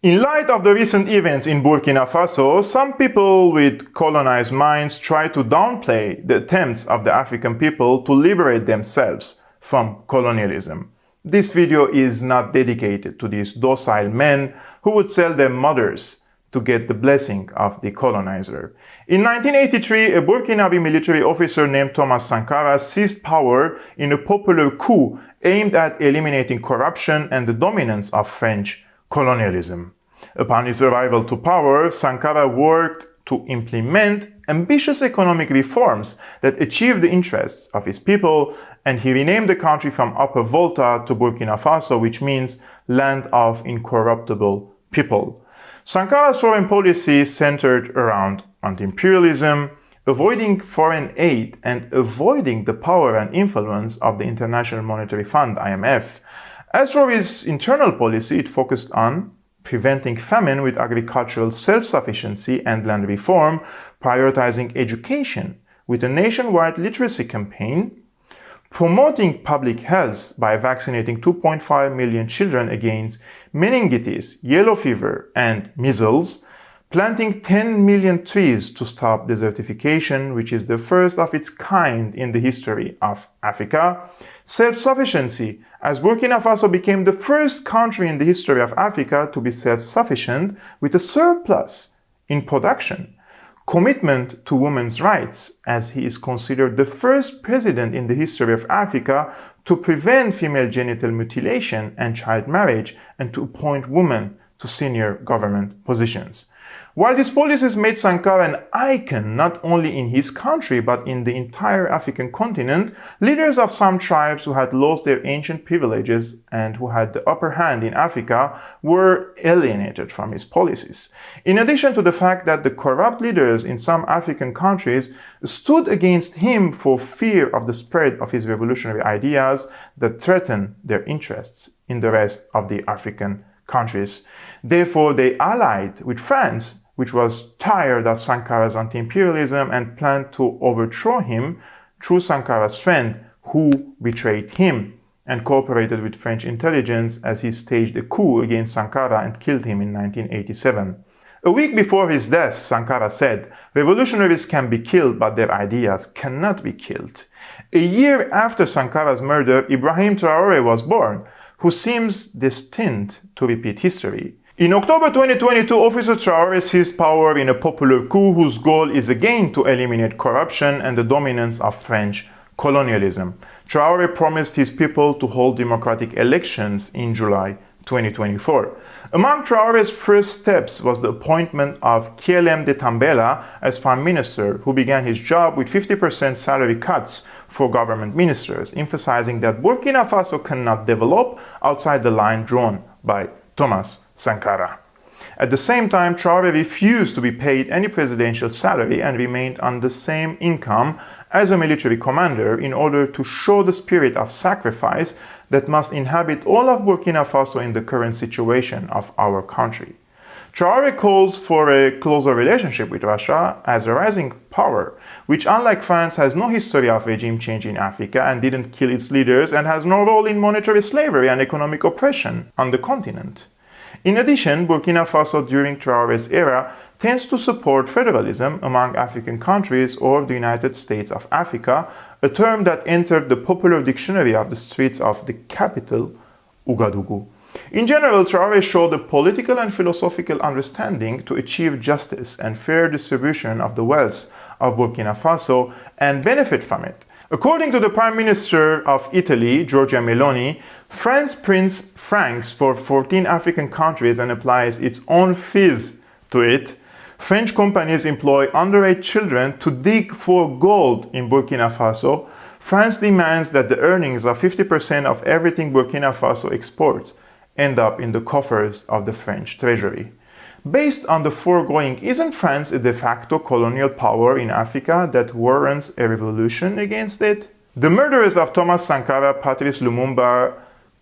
In light of the recent events in Burkina Faso, some people with colonized minds try to downplay the attempts of the African people to liberate themselves from colonialism. This video is not dedicated to these docile men who would sell their mothers to get the blessing of the colonizer. In 1983, a Burkinabe military officer named Thomas Sankara seized power in a popular coup aimed at eliminating corruption and the dominance of French colonialism. Upon his arrival to power, Sankara worked to implement ambitious economic reforms that achieved the interests of his people, and he renamed the country from Upper Volta to Burkina Faso, which means land of incorruptible people. Sankara's foreign policy centered around anti-imperialism, avoiding foreign aid, and avoiding the power and influence of the International Monetary Fund, IMF. As for his internal policy, it focused on preventing famine with agricultural self-sufficiency and land reform, prioritizing education with a nationwide literacy campaign, promoting public health by vaccinating 2.5 million children against meningitis, yellow fever, and measles, planting 10 million trees to stop desertification, which is the first of its kind in the history of Africa, self-sufficiency, as Burkina Faso became the first country in the history of Africa to be self-sufficient with a surplus in production, commitment to women's rights, as he is considered the first president in the history of Africa to prevent female genital mutilation and child marriage and to appoint women to senior government positions. While these policies made Sankara an icon not only in his country but in the entire African continent, leaders of some tribes who had lost their ancient privileges and who had the upper hand in Africa were alienated from his policies. In addition to the fact that the corrupt leaders in some African countries stood against him for fear of the spread of his revolutionary ideas that threatened their interests in the rest of the African countries. Therefore, they allied with France, which was tired of Sankara's anti-imperialism and planned to overthrow him through Sankara's friend, who betrayed him and cooperated with French intelligence as he staged a coup against Sankara and killed him in 1987. A week before his death, Sankara said, "Revolutionaries can be killed, but their ideas cannot be killed." A year after Sankara's murder, Ibrahim Traoré was born, who seems destined to repeat history. In October 2022, Officer Traore seized power in a popular coup whose goal is again to eliminate corruption and the dominance of French colonialism. Traore promised his people to hold democratic elections in July 2024. Among Traore's first steps was the appointment of Kielem de Tambela as prime minister, who began his job with 50% salary cuts for government ministers, emphasizing that Burkina Faso cannot develop outside the line drawn by Thomas Sankara. At the same time, Traore refused to be paid any presidential salary and remained on the same income as a military commander in order to show the spirit of sacrifice that must inhabit all of Burkina Faso in the current situation of our country. Traore calls for a closer relationship with Russia as a rising power, which unlike France has no history of regime change in Africa and didn't kill its leaders and has no role in monetary slavery and economic oppression on the continent. In addition, Burkina Faso during Traore's era tends to support federalism among African countries or the United States of Africa, a term that entered the popular dictionary of the streets of the capital, Ouagadougou. In general, Traore showed a political and philosophical understanding to achieve justice and fair distribution of the wealth of Burkina Faso and benefit from it. According to the Prime Minister of Italy, Giorgia Meloni, France prints francs for 14 African countries and applies its own fees to it. French companies employ underage children to dig for gold in Burkina Faso. France demands that the earnings of 50% of everything Burkina Faso exports end up in the coffers of the French treasury. Based on the foregoing, isn't France a de facto colonial power in Africa that warrants a revolution against it? The murderers of Thomas Sankara, Patrice Lumumba,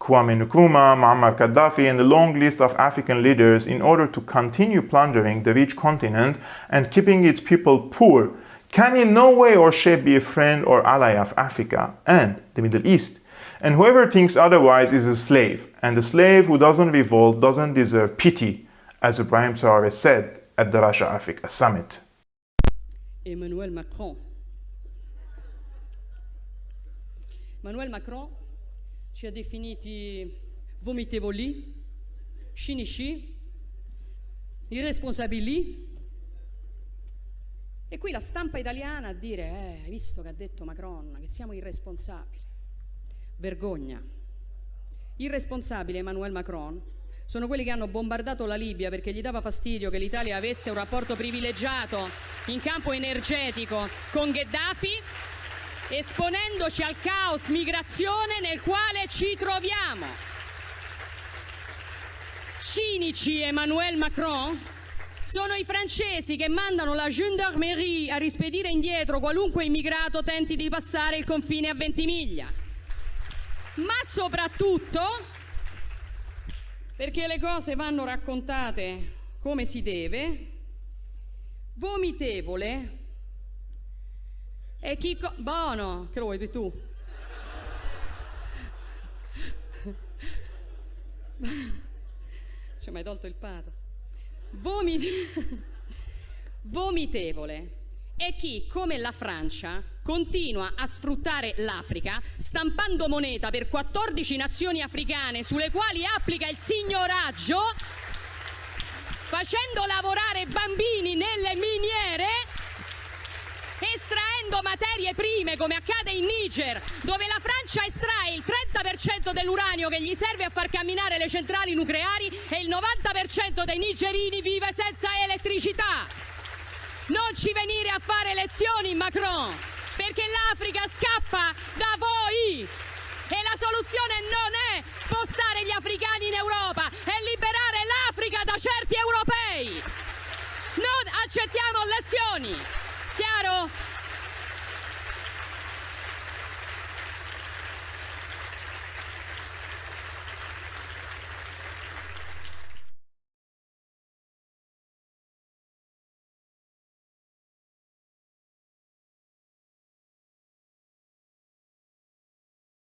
Kwame Nkrumah, Muammar Gaddafi, and a long list of African leaders in order to continue plundering the rich continent and keeping its people poor can in no way or shape be a friend or ally of Africa and the Middle East. And whoever thinks otherwise is a slave, and the slave who doesn't revolt doesn't deserve pity as Ibrahim Traoré said at the Russia-Africa Summit. Emmanuel Macron ci ha definiti vomitevoli, cinici, irresponsabili. E qui la stampa italiana a dire, hai visto che ha detto Macron, che siamo irresponsabili. Vergogna. Irresponsabili Emmanuel Macron sono quelli che hanno bombardato la Libia perché gli dava fastidio che l'Italia avesse un rapporto privilegiato in campo energetico con Gheddafi, esponendoci al caos migrazione nel quale ci troviamo. Cinici Emmanuel Macron sono i francesi che mandano la gendarmerie a rispedire indietro qualunque immigrato tenti di passare il confine a Ventimiglia. Ma soprattutto, perché le cose vanno raccontate come si deve, vomitevole è chi... Buono, che lo vuoi tu? Ci hai mai tolto il pathos? Vomitevole è chi, come la Francia, continua a sfruttare l'Africa stampando moneta per 14 nazioni africane sulle quali applica il signoraggio, facendo lavorare bambini nelle miniere, estraendo materie prime come accade in Niger, dove la Francia estrae il 30% dell'uranio che gli serve a far camminare le centrali nucleari e il 90% dei nigerini vive senza elettricità. Non ci venire a fare lezioni, Macron, perché l'Africa scappa da voi e la soluzione non è spostare gli africani in Europa, è